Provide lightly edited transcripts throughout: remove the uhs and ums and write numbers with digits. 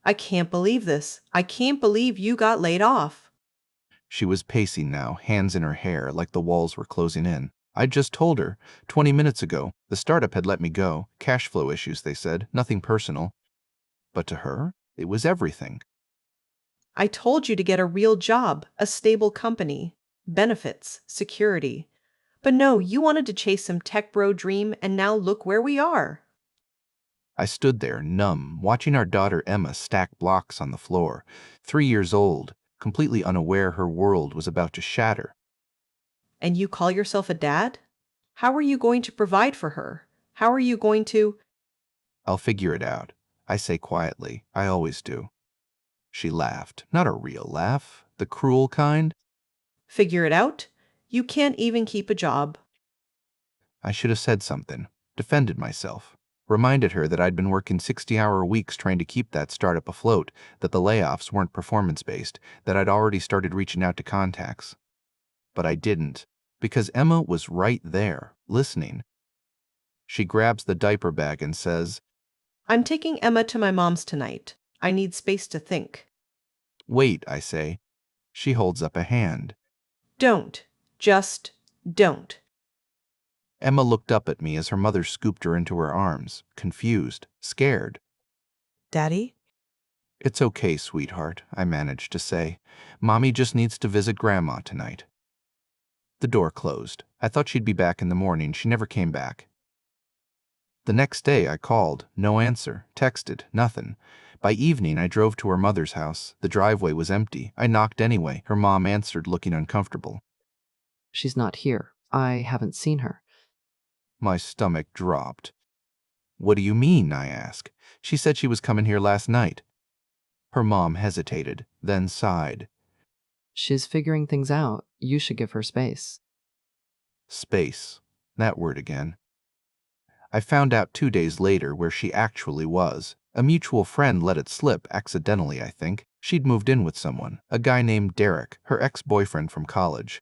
I can't believe this. I can't believe you got laid off. She was pacing now, hands in her hair, like the walls were closing in. I'd just told her, 20 minutes ago, the startup had let me go. Cash flow issues, they said, nothing personal. But to her, it was everything. I told you to get a real job, a stable company, benefits, security. But no, you wanted to chase some tech bro dream, and now look where we are. I stood there, numb, watching our daughter Emma stack blocks on the floor, 3 years old, completely unaware her world was about to shatter. And you call yourself a dad? How are you going to provide for her? How are you going to I'll figure it out, I say quietly. I always do. She laughed, not a real laugh, the cruel kind. figure it out? You can't even keep a job. I should have said something, defended myself, reminded her that I'd been working 60-hour weeks trying to keep that startup afloat, that the layoffs weren't performance-based, that I'd already started reaching out to contacts. But I didn't, because Emma was right there, listening. She grabs the diaper bag and says, I'm taking Emma to my mom's tonight. I need space to think. "Wait," I say. She holds up a hand. Don't. Just don't. Emma looked up at me as her mother scooped her into her arms, confused, scared. Daddy? "It's okay, sweetheart," I managed to say. "Mommy just needs to visit Grandma tonight." The door closed. I thought she'd be back in the morning. She never came back. The next day I called, no answer, texted, nothing. By evening I drove to her mother's house. The driveway was empty. I knocked anyway. Her mom answered, looking uncomfortable. She's not here. I haven't seen her. My stomach dropped. "What do you mean?" I asked. "She said she was coming here last night." Her mom hesitated, then sighed. She's figuring things out. You should give her space. Space. That word again. I found out 2 days later where she actually was. A mutual friend let it slip, accidentally, I think. She'd moved in with someone, a guy named Derek, her ex-boyfriend from college.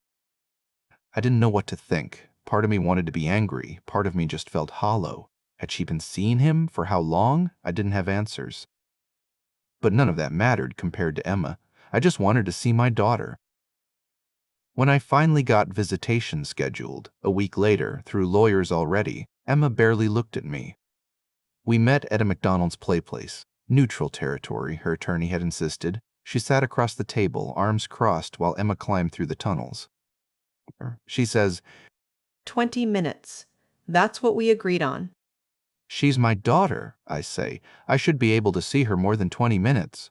I didn't know what to think. Part of me wanted to be angry. Part of me just felt hollow. Had she been seeing him? For how long? I didn't have answers. But none of that mattered compared to Emma. I just wanted to see my daughter. When I finally got visitation scheduled, a week later, through lawyers already, Emma barely looked at me. We met at a McDonald's PlayPlace. Neutral territory, her attorney had insisted. She sat across the table, arms crossed, while Emma climbed through the tunnels. She says, 20 minutes. That's what we agreed on. "She's my daughter," I say. "I should be able to see her more than 20 minutes.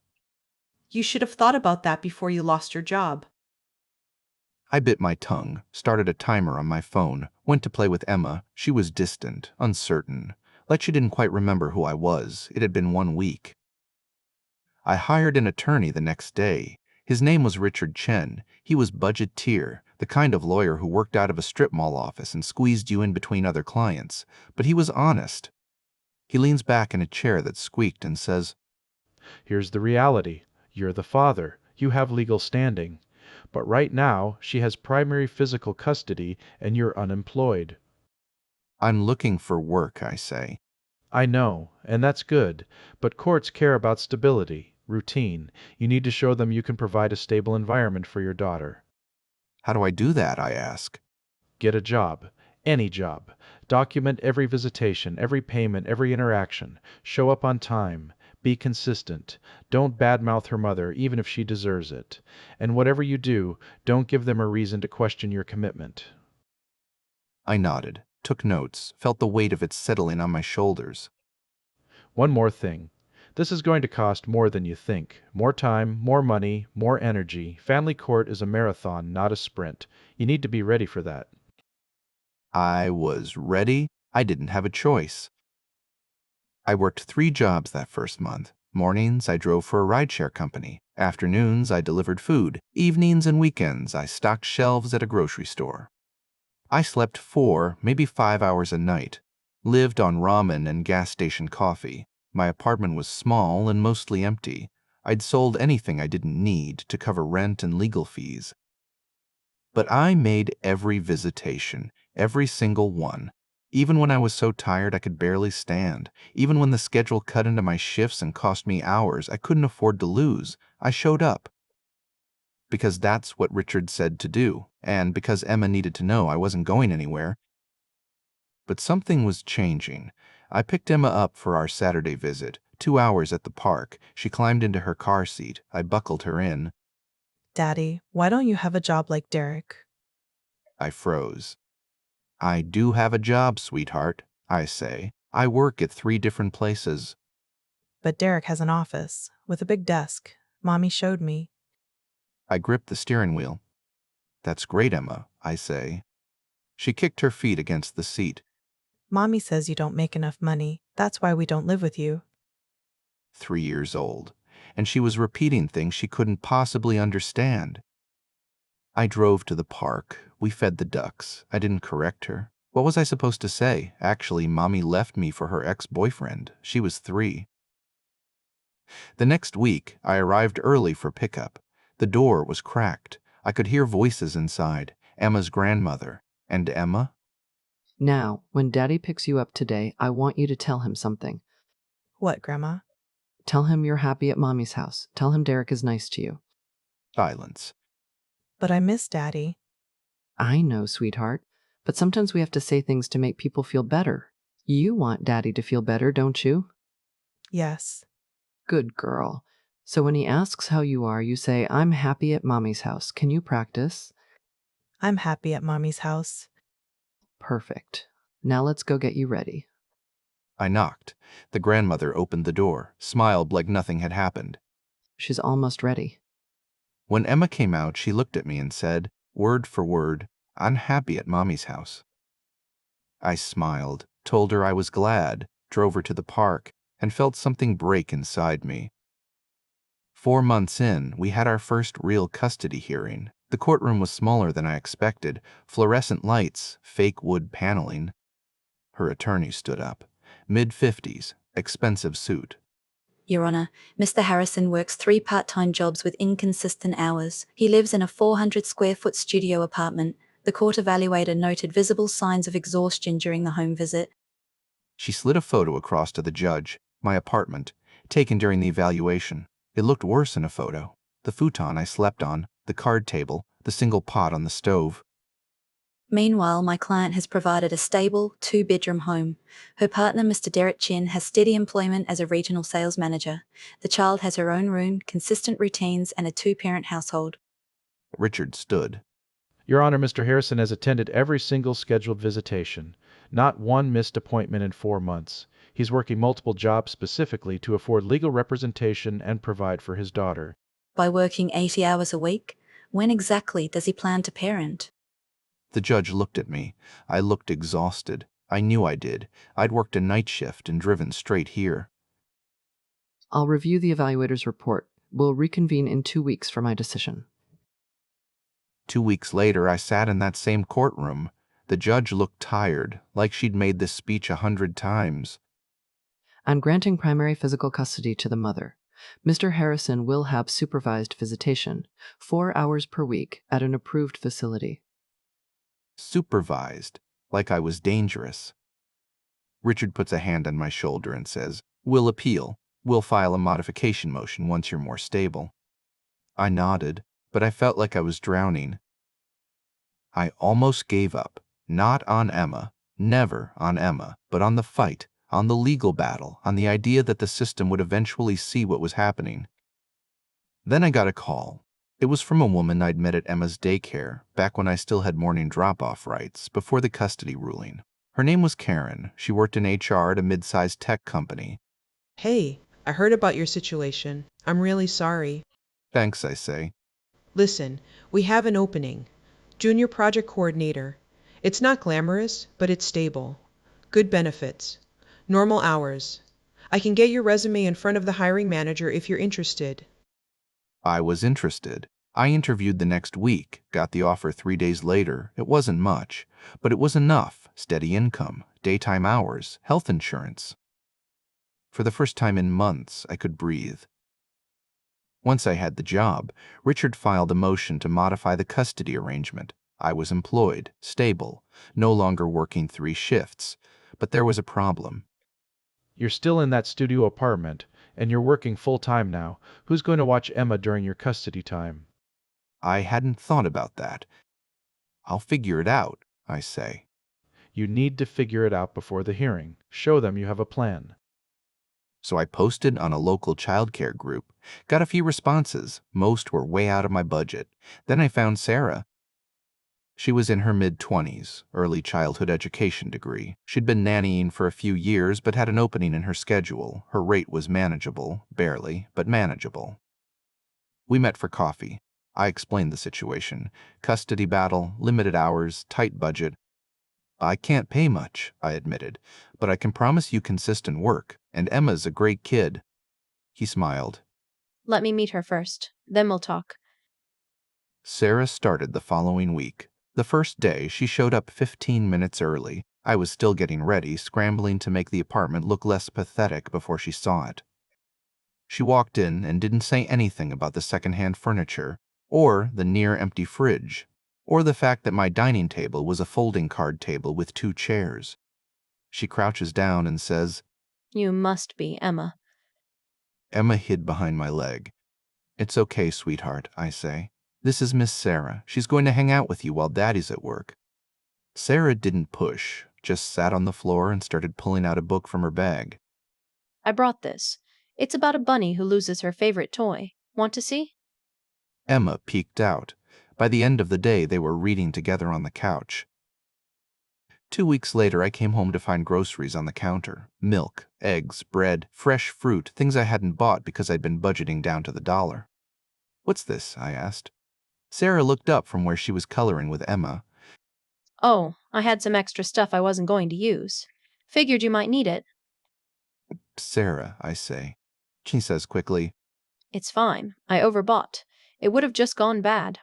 You should have thought about that before you lost your job. I bit my tongue, started a timer on my phone, went to play with Emma. She was distant, uncertain, like she didn't quite remember who I was. It had been 1 week. I hired an attorney the next day. His name was Richard Chen. He was budget-tier, the kind of lawyer who worked out of a strip mall office and squeezed you in between other clients. But he was honest. He leans back in a chair that squeaked and says, Here's the reality. You're the father. You have legal standing. But right now, she has primary physical custody and you're unemployed. "I'm looking for work," I say. I know, and that's good. But courts care about stability, routine. You need to show them you can provide a stable environment for your daughter. "How do I do that?" I ask. Get a job. Any job. Document every visitation, every payment, every interaction. Show up on time. Be consistent. Don't badmouth her mother, even if she deserves it. And whatever you do, don't give them a reason to question your commitment. I nodded, took notes, felt the weight of it settling on my shoulders. One more thing. This is going to cost more than you think. More time, more money, more energy. Family court is a marathon, not a sprint. You need to be ready for that. I was ready. I didn't have a choice. I worked 3 jobs that first month. Mornings, I drove for a rideshare company. Afternoons, I delivered food. Evenings and weekends, I stocked shelves at a grocery store. I slept 4, maybe 5 hours a night. Lived on ramen and gas station coffee. My apartment was small and mostly empty. I'd sold anything I didn't need to cover rent and legal fees. But I made every visitation, every single one. Even when I was so tired I could barely stand, even when the schedule cut into my shifts and cost me hours I couldn't afford to lose, I showed up. Because that's what Richard said to do, and because Emma needed to know I wasn't going anywhere. But something was changing. I picked Emma up for our Saturday visit, 2 hours at the park. She climbed into her car seat. I buckled her in. Daddy, why don't you have a job like Derek? I froze. I do have a job, sweetheart, I say. I work at 3 different places. But Derek has an office with a big desk. Mommy showed me. I grip the steering wheel. That's great, Emma, I say. She kicked her feet against the seat. Mommy says you don't make enough money. That's why we don't live with you. 3 years old, and she was repeating things she couldn't possibly understand. I drove to the park. We fed the ducks. I didn't correct her. What was I supposed to say? Actually, Mommy left me for her ex-boyfriend. She was 3. The next week, I arrived early for pickup. The door was cracked. I could hear voices inside. Emma's grandmother. And Emma? Now, when Daddy picks you up today, I want you to tell him something. What, Grandma? Tell him you're happy at Mommy's house. Tell him Derek is nice to you. Silence. But I miss Daddy. I know, sweetheart, but sometimes we have to say things to make people feel better. You want Daddy to feel better, don't you? Yes. Good girl. So when he asks how you are, you say, I'm happy at Mommy's house. Can you practice? I'm happy at Mommy's house. Perfect. Now let's go get you ready. I knocked. The grandmother opened the door, smiled like nothing had happened. She's almost ready. When Emma came out, she looked at me and said, word for word, I'm happy at Mommy's house. I smiled, told her I was glad, drove her to the park, and felt something break inside me. 4 months in, we had our first real custody hearing. The courtroom was smaller than I expected, fluorescent lights, fake wood paneling. Her attorney stood up, mid-50s, expensive suit. Your Honor, Mr. Harrison works 3 part-time jobs with inconsistent hours. He lives in a 400-square-foot studio apartment. The court evaluator noted visible signs of exhaustion during the home visit. She slid a photo across to the judge, my apartment, taken during the evaluation. It looked worse in a photo. The futon I slept on, the card table, the single pot on the stove. Meanwhile, my client has provided a stable, 2-bedroom home. Her partner, Mr. Derek Chin, has steady employment as a regional sales manager. The child has her own room, consistent routines, and a 2-parent household. Richard stood. Your Honor, Mr. Harrison has attended every single scheduled visitation. Not one missed appointment in 4 months. He's working multiple jobs specifically to afford legal representation and provide for his daughter. By working 80 hours a week? When exactly does he plan to parent? The judge looked at me. I looked exhausted. I knew I did. I'd worked a night shift and driven straight here. I'll review the evaluator's report. We'll reconvene in 2 weeks for my decision. 2 weeks later, I sat in that same courtroom. The judge looked tired, like she'd made this speech 100 times. I'm granting primary physical custody to the mother. Mr. Harrison will have supervised visitation, 4 hours per week at an approved facility. Supervised, like I was dangerous. Richard puts a hand on my shoulder and says, we'll appeal. We'll file a modification motion once you're more stable. I nodded, but I felt like I was drowning. I almost gave up, not on Emma, never on Emma, but on the fight, on the legal battle, on the idea that the system would eventually see what was happening. Then I got a call. It was from a woman I'd met at Emma's daycare, back when I still had morning drop-off rights, before the custody ruling. Her name was Karen. She worked in HR at a mid-sized tech company. Hey, I heard about your situation. I'm really sorry. Thanks, I say. Listen, we have an opening. Junior project coordinator. It's not glamorous, but it's stable. Good benefits. Normal hours. I can get your resume in front of the hiring manager if you're interested. I was interested. I interviewed the next week, got the offer 3 days later. It wasn't much, but it was enough. Steady income, daytime hours, health insurance. For the first time in months, I could breathe. Once I had the job, Richard filed a motion to modify the custody arrangement. I was employed, stable, no longer working 3 shifts. But there was a problem. You're still in that studio apartment, and you're working full-time now. Who's going to watch Emma during your custody time? I hadn't thought about that. I'll figure it out, I say. You need to figure it out before the hearing. Show them you have a plan. So I posted on a local childcare group, got a few responses. Most were way out of my budget. Then I found Sarah. She was in her mid-20s, early childhood education degree. She'd been nannying for a few years but had an opening in her schedule. Her rate was manageable, barely, but manageable. We met for coffee. I explained the situation. Custody battle, limited hours, tight budget. I can't pay much, I admitted, but I can promise you consistent work, and Emma's a great kid. He smiled. Let me meet her first, then we'll talk. Sarah started the following week. The first day, she showed up 15 minutes early. I was still getting ready, scrambling to make the apartment look less pathetic before she saw it. She walked in and didn't say anything about the secondhand furniture, or the near-empty fridge, or the fact that my dining table was a folding card table with 2 chairs. She crouches down and says, You must be Emma. Emma hid behind my leg. It's okay, sweetheart, I say. This is Miss Sarah. She's going to hang out with you while Daddy's at work. Sarah didn't push, just sat on the floor and started pulling out a book from her bag. I brought this. It's about a bunny who loses her favorite toy. Want to see? Emma peeked out. By the end of the day, they were reading together on the couch. 2 weeks later, I came home to find groceries on the counter. Milk, eggs, bread, fresh fruit, things I hadn't bought because I'd been budgeting down to the dollar. What's this? I asked. Sarah looked up from where she was coloring with Emma. Oh, I had some extra stuff I wasn't going to use. Figured you might need it. Sarah, I say. She says quickly, It's fine. I overbought. It would have just gone bad.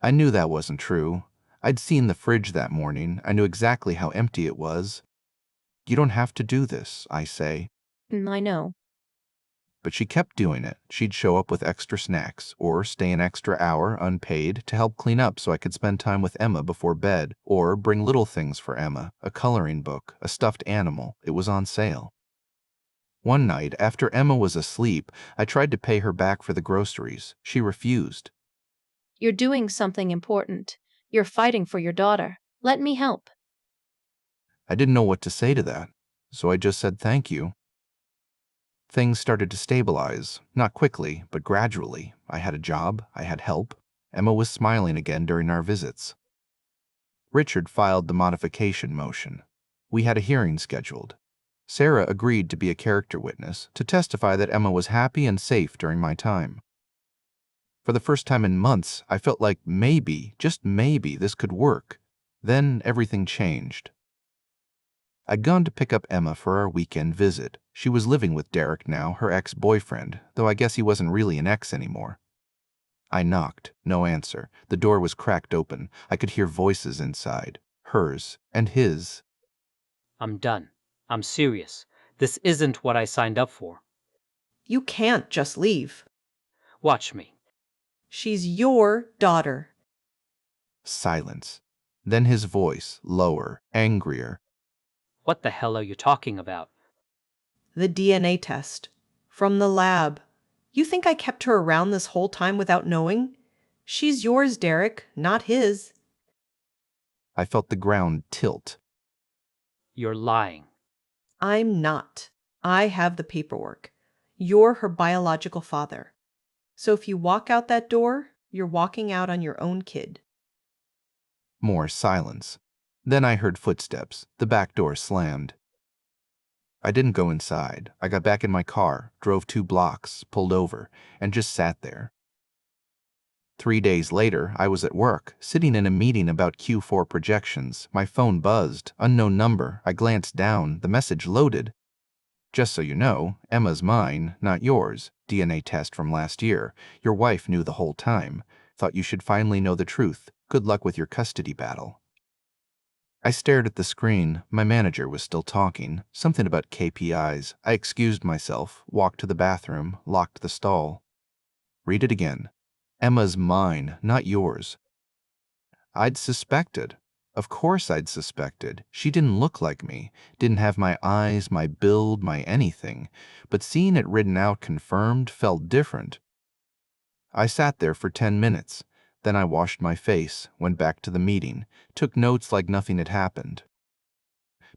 I knew that wasn't true. I'd seen the fridge that morning. I knew exactly how empty it was. You don't have to do this, I say. I know. But she kept doing it. She'd show up with extra snacks, or stay an extra hour unpaid to help clean up so I could spend time with Emma before bed, or bring little things for Emma, a coloring book, a stuffed animal. It was on sale. One night, after Emma was asleep, I tried to pay her back for the groceries. She refused. You're doing something important. You're fighting for your daughter. Let me help. I didn't know what to say to that, so I just said thank you. Things started to stabilize, not quickly, but gradually. I had a job, I had help. Emma was smiling again during our visits. Richard filed the modification motion. We had a hearing scheduled. Sarah agreed to be a character witness to testify that Emma was happy and safe during my time. For the first time in months, I felt like maybe, just maybe, this could work. Then everything changed. I'd gone to pick up Emma for our weekend visit. She was living with Derek now, her ex-boyfriend, though I guess he wasn't really an ex anymore. I knocked. No answer. The door was cracked open. I could hear voices inside. Hers and his. I'm done. I'm serious. This isn't what I signed up for. You can't just leave. Watch me. She's your daughter. Silence. Then his voice, lower, angrier. What the hell are you talking about? The DNA test. From the lab. You think I kept her around this whole time without knowing? She's yours, Derek, not his. I felt the ground tilt. You're lying. I'm not. I have the paperwork. You're her biological father. So if you walk out that door, you're walking out on your own kid. More silence. Then I heard footsteps. The back door slammed. I didn't go inside. I got back in my car, drove 2 blocks, pulled over, and just sat there. 3 days later, I was at work, sitting in a meeting about Q4 projections. My phone buzzed. Unknown number. I glanced down. The message loaded. Just so you know, Emma's mine, not yours. DNA test from last year. Your wife knew the whole time. Thought you should finally know the truth. Good luck with your custody battle. I stared at the screen. My manager was still talking. Something about KPIs. I excused myself, walked to the bathroom, locked the stall. Read it again. Emma's mine, not yours. I'd suspected. Of course I'd suspected. She didn't look like me, didn't have my eyes, my build, my anything, but seeing it written out confirmed felt different. I sat there for 10 minutes. Then I washed my face, went back to the meeting, took notes like nothing had happened.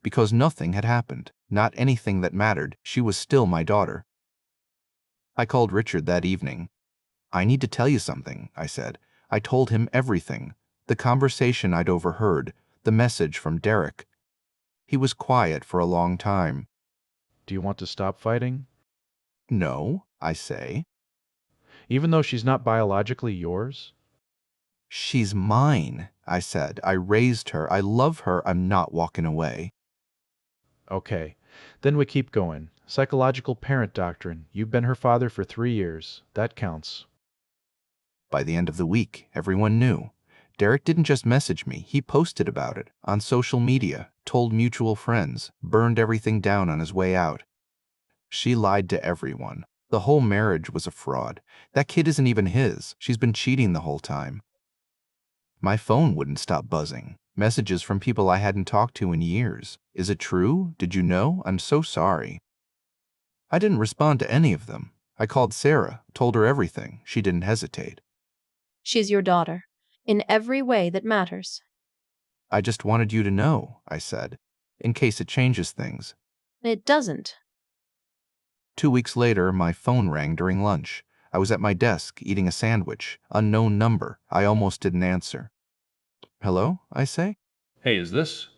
Because nothing had happened, not anything that mattered. She was still my daughter. I called Richard that evening. I need to tell you something, I said. I told him everything. The conversation I'd overheard, the message from Derek. He was quiet for a long time. Do you want to stop fighting? No, I say. Even though she's not biologically yours? She's mine, I said. I raised her. I love her. I'm not walking away. Okay, then we keep going. Psychological parent doctrine. You've been her father for 3 years. That counts. By the end of the week, everyone knew. Derek didn't just message me, he posted about it on social media, told mutual friends, burned everything down on his way out. She lied to everyone. The whole marriage was a fraud. That kid isn't even his. She's been cheating the whole time. My phone wouldn't stop buzzing. Messages from people I hadn't talked to in years. Is it true? Did you know? I'm so sorry. I didn't respond to any of them. I called Sarah, told her everything. She didn't hesitate. She's your daughter, in every way that matters. I just wanted you to know, I said, in case it changes things. It doesn't. 2 weeks later, my phone rang during lunch. I was at my desk, eating a sandwich. Unknown number. I almost didn't answer. Hello, I say. Hey, is this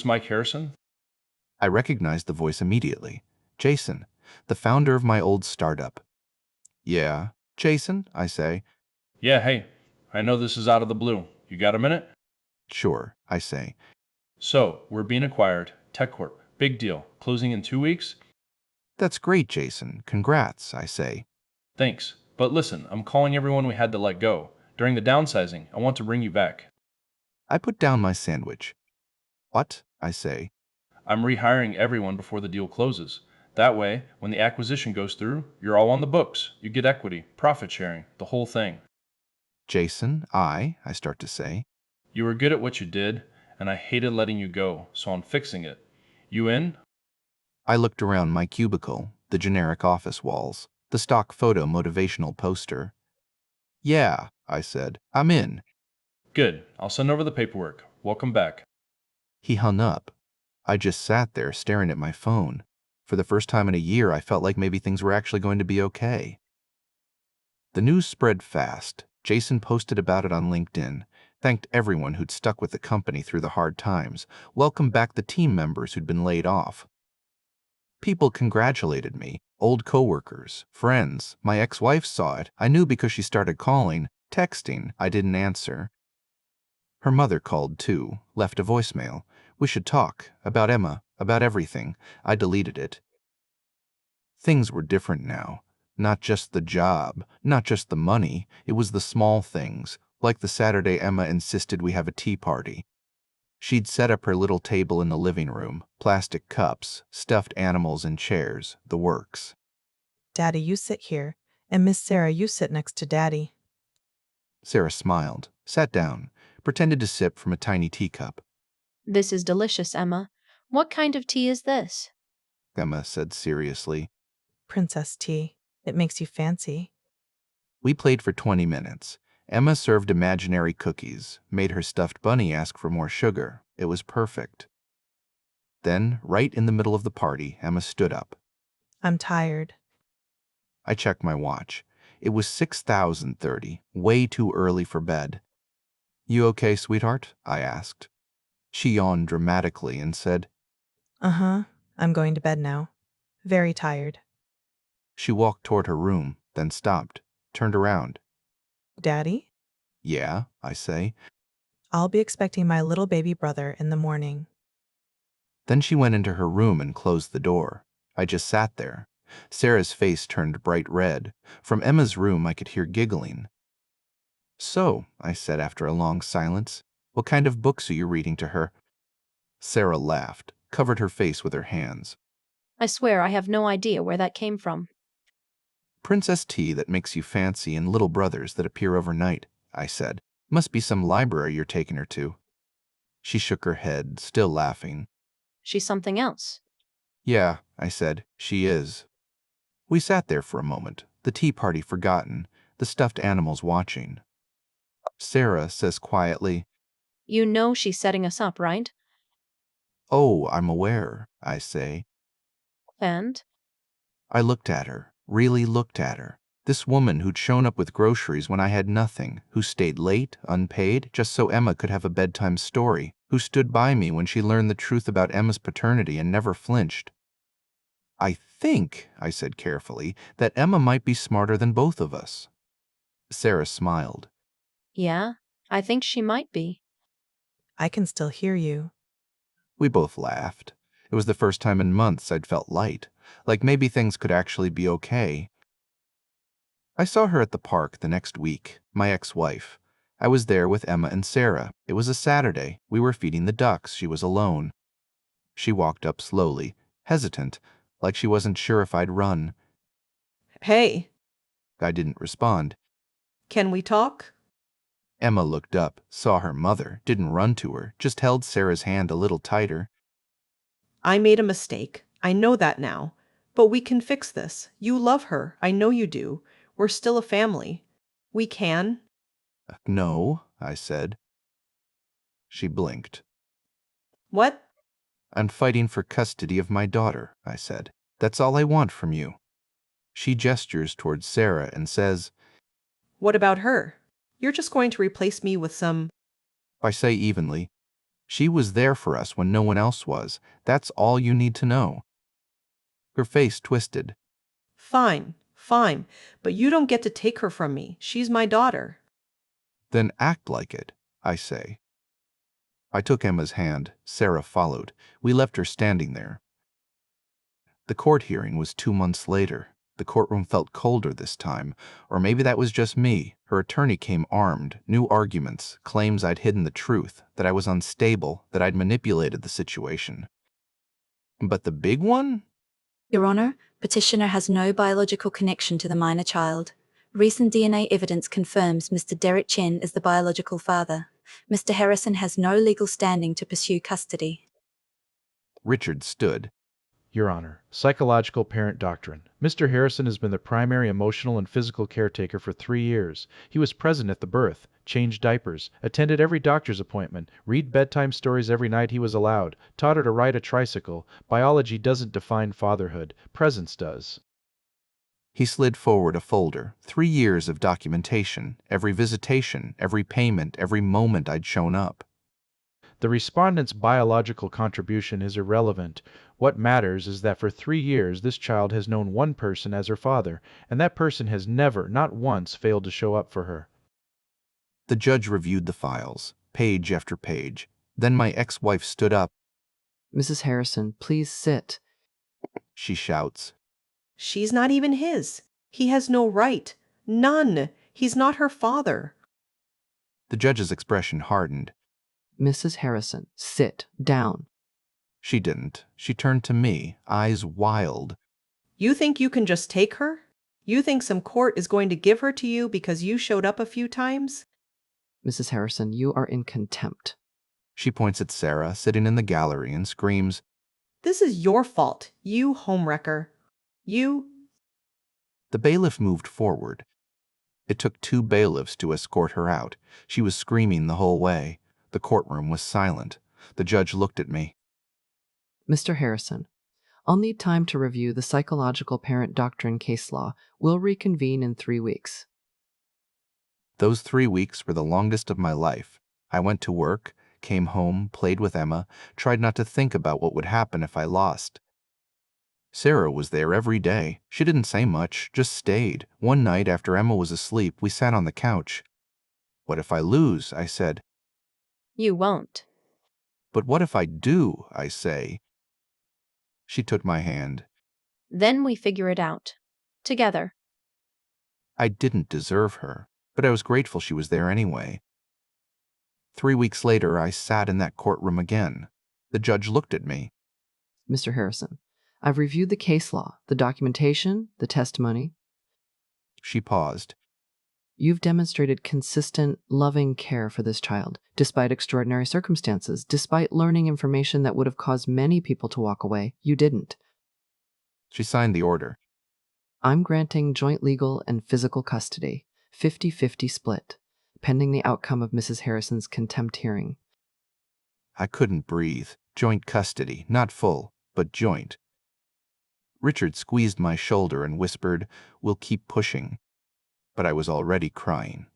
Mike Harrison? I recognized the voice immediately. Jason, the founder of my old startup. Yeah, Jason, I say. Yeah, hey, I know this is out of the blue. You got a minute? Sure, I say. So, we're being acquired. TechCorp. Big deal. Closing in 2 weeks? That's great, Jason. Congrats, I say. Thanks. But listen, I'm calling everyone we had to let go. During the downsizing, I want to bring you back. I put down my sandwich. What? I say. I'm rehiring everyone before the deal closes. That way, when the acquisition goes through, you're all on the books. You get equity, profit sharing, the whole thing. Jason, I start to say. You were good at what you did, and I hated letting you go, so I'm fixing it. You in? I looked around my cubicle, the generic office walls, the stock photo motivational poster. Yeah, I said. I'm in. Good. I'll send over the paperwork. Welcome back. He hung up. I just sat there staring at my phone. For the first time in a year, I felt like maybe things were actually going to be okay. The news spread fast. Jason posted about it on LinkedIn, thanked everyone who'd stuck with the company through the hard times, welcomed back the team members who'd been laid off. People congratulated me, old coworkers, friends. My ex-wife saw it. I knew because she started calling, texting. I didn't answer. Her mother called too, left a voicemail. We should talk, about Emma, about everything. I deleted it. Things were different now. Not just the job, not just the money. It was the small things, like the Saturday Emma insisted we have a tea party. She'd set up her little table in the living room, plastic cups, stuffed animals and chairs, the works. Daddy, you sit here, and Miss Sarah, you sit next to Daddy. Sarah smiled, sat down, pretended to sip from a tiny teacup. This is delicious, Emma. What kind of tea is this? Emma said seriously. Princess tea. It makes you fancy. We played for 20 minutes. Emma served imaginary cookies, made her stuffed bunny ask for more sugar. It was perfect. Then, right in the middle of the party, Emma stood up. I'm tired. I checked my watch. It was 6:30, way too early for bed. You okay, sweetheart? I asked. She yawned dramatically and said, Uh-huh. I'm going to bed now. Very tired. She walked toward her room, then stopped, turned around. Daddy? Yeah, I say. I'll be expecting my little baby brother in the morning. Then she went into her room and closed the door. I just sat there. Sarah's face turned bright red. From Emma's room I could hear giggling. So, I said after a long silence, what kind of books are you reading to her? Sarah laughed, covered her face with her hands. I swear I have no idea where that came from. Princess tea that makes you fancy and little brothers that appear overnight, I said. Must be some library you're taking her to. She shook her head, still laughing. She's something else. Yeah, I said, she is. We sat there for a moment, the tea party forgotten, the stuffed animals watching. Sarah says quietly, You know she's setting us up, right? "Oh, I'm aware," I say. And? I looked at her, really looked at her. This woman who'd shown up with groceries when I had nothing, who stayed late, unpaid, just so Emma could have a bedtime story, who stood by me when she learned the truth about Emma's paternity and never flinched. "I think," I said carefully, "that Emma might be smarter than both of us." Sarah smiled. Yeah, I think she might be. I can still hear you. We both laughed. It was the first time in months I'd felt light, like maybe things could actually be okay. I saw her at the park the next week, my ex-wife. I was there with Emma and Sarah. It was a Saturday. We were feeding the ducks. She was alone. She walked up slowly, hesitant, like she wasn't sure if I'd run. Hey, I didn't respond. can we talk? Emma looked up, saw her mother, didn't run to her, just held Sarah's hand a little tighter. I made a mistake. I know that now. But we can fix this. You love her. I know you do. We're still a family. We can. "No," I said. She blinked. What? "I'm fighting for custody of my daughter," I said. "That's all I want from you." She gestures towards Sarah and says, What about her? You're just going to replace me with some... I say evenly, "She was there for us when no one else was. That's all you need to know." Her face twisted. Fine, fine. But you don't get to take her from me. She's my daughter. "Then act like it," I say. I took Emma's hand. Sarah followed. We left her standing there. The court hearing was 2 months later. The courtroom felt colder this time, or maybe that was just me. Her attorney came armed, new arguments, claims I'd hidden the truth, that I was unstable, that I'd manipulated the situation. But the big one? Your Honor, petitioner has no biological connection to the minor child. Recent DNA evidence confirms Mr. Derek Chen is the biological father. Mr. Harrison has no legal standing to pursue custody. Richard stood. Your Honor, psychological parent doctrine. Mr. Harrison has been the primary emotional and physical caretaker for 3 years. He was present at the birth, changed diapers, attended every doctor's appointment, read bedtime stories every night he was allowed, taught her to ride a tricycle. Biology doesn't define fatherhood. Presence does. He slid forward a folder. 3 years of documentation, every visitation, every payment, every moment I'd shown up. The respondent's biological contribution is irrelevant. What matters is that for 3 years this child has known one person as her father, and that person has never, not once, failed to show up for her. The judge reviewed the files, page after page. Then my ex-wife stood up. Mrs. Harrison, please sit. She shouts. She's not even his. He has no right. None. He's not her father. The judge's expression hardened. Mrs. Harrison, sit down. She didn't. She turned to me, eyes wild. You think you can just take her? You think some court is going to give her to you because you showed up a few times? Mrs. Harrison, you are in contempt. She points at Sarah, sitting in the gallery, and screams, This is your fault, you homewrecker. You... The bailiff moved forward. It took 2 bailiffs to escort her out. She was screaming the whole way. The courtroom was silent. The judge looked at me. Mr. Harrison, I'll need time to review the psychological parent doctrine case law. We'll reconvene in 3 weeks. Those 3 weeks were the longest of my life. I went to work, came home, played with Emma, tried not to think about what would happen if I lost. Sarah was there every day. She didn't say much, just stayed. One night after Emma was asleep, we sat on the couch. "What if I lose?" I said. You won't. "But what if I do?" I say. She took my hand. Then we figure it out. Together. I didn't deserve her, but I was grateful she was there anyway. 3 weeks later, I sat in that courtroom again. The judge looked at me. Mr. Harrison, I've reviewed the case law, the documentation, the testimony. She paused. You've demonstrated consistent, loving care for this child, despite extraordinary circumstances, despite learning information that would have caused many people to walk away. You didn't. She signed the order. I'm granting joint legal and physical custody, 50-50 split, pending the outcome of Mrs. Harrison's contempt hearing. I couldn't breathe. Joint custody, not full, but joint. Richard squeezed my shoulder and whispered, "We'll keep pushing." But I was already crying.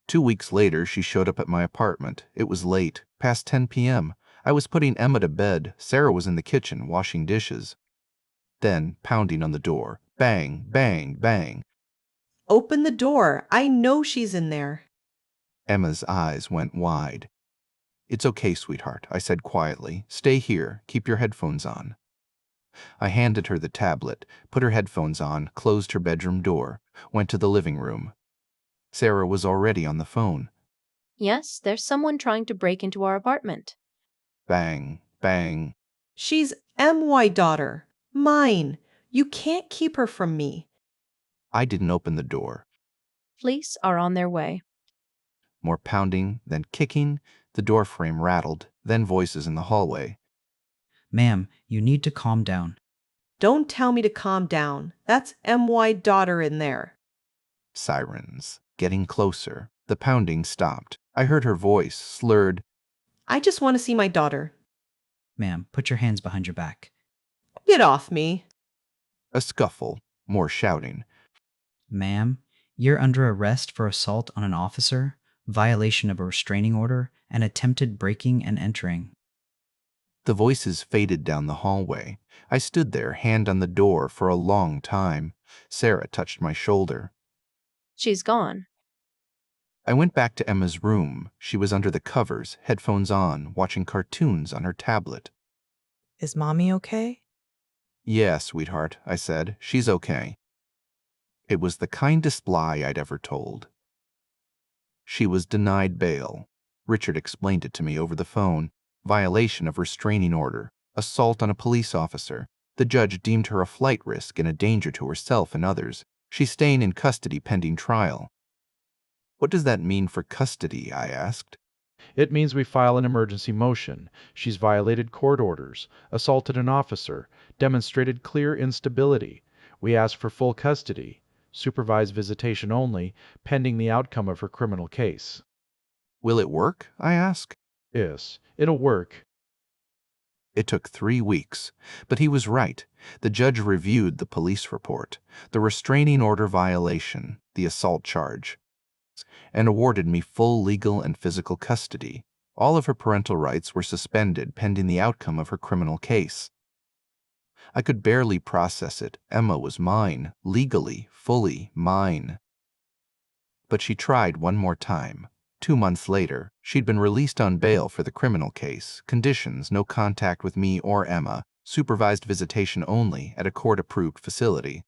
2 weeks later, she showed up at my apartment. It was late, past 10 p.m. I was putting Emma to bed. Sarah was in the kitchen, washing dishes. Then, pounding on the door, bang, bang, bang. Open the door. I know she's in there. Emma's eyes went wide. "It's okay, sweetheart," I said quietly. "Stay here. Keep your headphones on." I handed her the tablet, put her headphones on, closed her bedroom door, went to the living room. Sarah was already on the phone. Yes, there's someone trying to break into our apartment. Bang, bang. She's my daughter. Mine. You can't keep her from me. I didn't open the door. Police are on their way. More pounding, then kicking. The door frame rattled, then voices in the hallway. "Ma'am, you need to calm down." Don't tell me to calm down. That's my daughter in there. Sirens. Getting closer. The pounding stopped. I heard her voice, slurred. I just want to see my daughter. "Ma'am, put your hands behind your back." Get off me. A scuffle. More shouting. "Ma'am, you're under arrest for assault on an officer, violation of a restraining order, and attempted breaking and entering." The voices faded down the hallway. I stood there, hand on the door, for a long time. Sarah touched my shoulder. She's gone. I went back to Emma's room. She was under the covers, headphones on, watching cartoons on her tablet. Is Mommy okay? "Yeah, sweetheart," I said. "She's okay." It was the kindest lie I'd ever told. She was denied bail. Richard explained it to me over the phone. Violation of restraining order, assault on a police officer. The judge deemed her a flight risk and a danger to herself and others. She's staying in custody pending trial. "What does that mean for custody?" I asked. It means we file an emergency motion. She's violated court orders, assaulted an officer, demonstrated clear instability. We ask for full custody, supervised visitation only, pending the outcome of her criminal case. "Will it work?" I asked. Yes, it'll work. It took 3 weeks, but he was right. The judge reviewed the police report, the restraining order violation, the assault charge, and awarded me full legal and physical custody. All of her parental rights were suspended pending the outcome of her criminal case. I could barely process it. Emma was mine, legally, fully mine. But she tried one more time. 2 months later, she'd been released on bail for the criminal case. Conditions: no contact with me or Emma, supervised visitation only at a court-approved facility.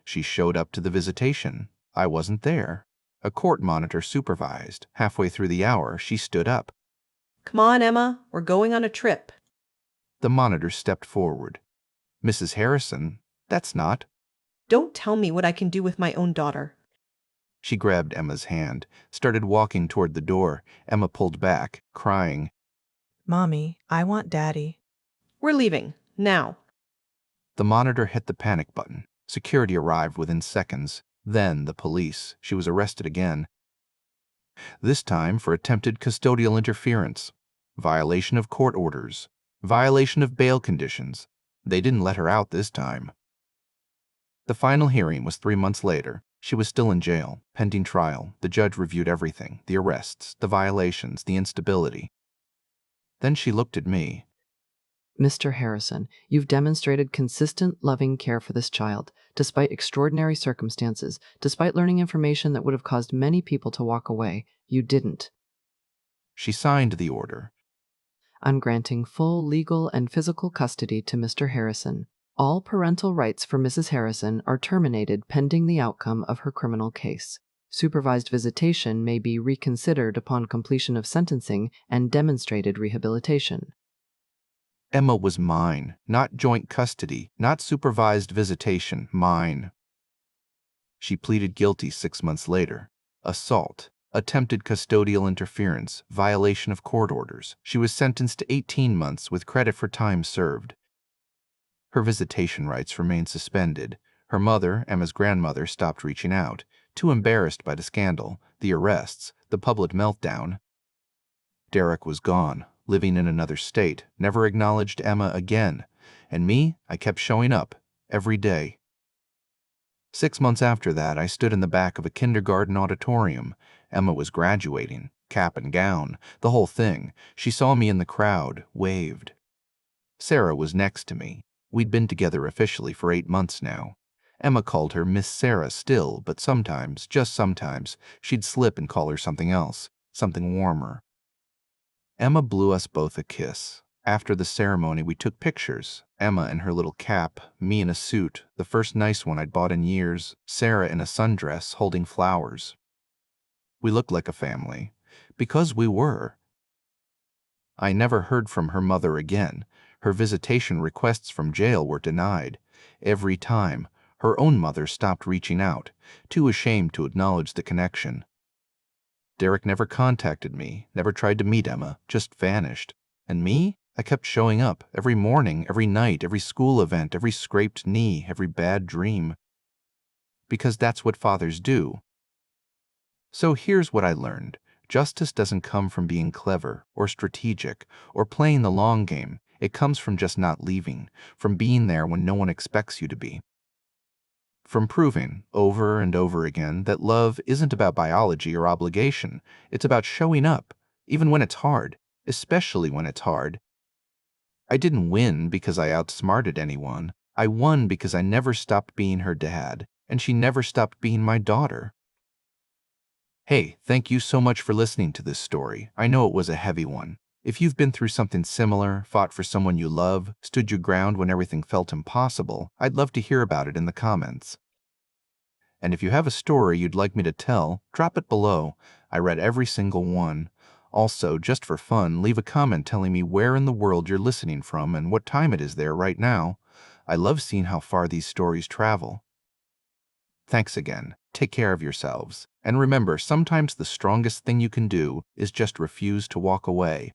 She showed up to the visitation. I wasn't there. A court monitor supervised. Halfway through the hour, she stood up. Come on, Emma. We're going on a trip. The monitor stepped forward. "Mrs. Harrison, that's not." Don't tell me what I can do with my own daughter. She grabbed Emma's hand, started walking toward the door. Emma pulled back, crying. Mommy, I want Daddy. We're leaving. Now. The monitor hit the panic button. Security arrived within seconds. Then the police. She was arrested again. This time for attempted custodial interference, violation of court orders, violation of bail conditions. They didn't let her out this time. The final hearing was 3 months later. She was still in jail, pending trial. The judge reviewed everything, the arrests, the violations, the instability. Then she looked at me. Mr. Harrison, you've demonstrated consistent, loving care for this child, despite extraordinary circumstances, despite learning information that would have caused many people to walk away. You didn't. She signed the order. I'm granting full legal and physical custody to Mr. Harrison. All parental rights for Mrs. Harrison are terminated pending the outcome of her criminal case. Supervised visitation may be reconsidered upon completion of sentencing and demonstrated rehabilitation. Emma was mine, not joint custody, not supervised visitation, mine. She pleaded guilty 6 months later. Assault, attempted custodial interference, violation of court orders. She was sentenced to 18 months with credit for time served. Her visitation rights remained suspended. Her mother, Emma's grandmother, stopped reaching out, too embarrassed by the scandal, the arrests, the public meltdown. Derek was gone, living in another state, never acknowledged Emma again. And me, I kept showing up, every day. 6 months after that, I stood in the back of a kindergarten auditorium. Emma was graduating, cap and gown, the whole thing. She saw me in the crowd, waved. Sarah was next to me. We'd been together officially for 8 months now. Emma called her Miss Sarah still, but sometimes, just sometimes, she'd slip and call her something else, something warmer. Emma blew us both a kiss. After the ceremony, we took pictures. Emma in her little cap, me in a suit, the first nice one I'd bought in years, Sarah in a sundress holding flowers. We looked like a family, because we were. I never heard from her mother again. Her visitation requests from jail were denied. Every time, her own mother stopped reaching out, too ashamed to acknowledge the connection. Derek never contacted me, never tried to meet Emma, just vanished. And me? I kept showing up, every morning, every night, every school event, every scraped knee, every bad dream. Because that's what fathers do. So here's what I learned. Justice doesn't come from being clever, or strategic, or playing the long game. It comes from just not leaving, from being there when no one expects you to be. From proving, over and over again, that love isn't about biology or obligation. It's about showing up, even when it's hard, especially when it's hard. I didn't win because I outsmarted anyone. I won because I never stopped being her dad, and she never stopped being my daughter. Hey, thank you so much for listening to this story. I know it was a heavy one. If you've been through something similar, fought for someone you love, stood your ground when everything felt impossible, I'd love to hear about it in the comments. And if you have a story you'd like me to tell, drop it below. I read every single one. Also, just for fun, leave a comment telling me where in the world you're listening from and what time it is there right now. I love seeing how far these stories travel. Thanks again. Take care of yourselves. And remember, sometimes the strongest thing you can do is just refuse to walk away.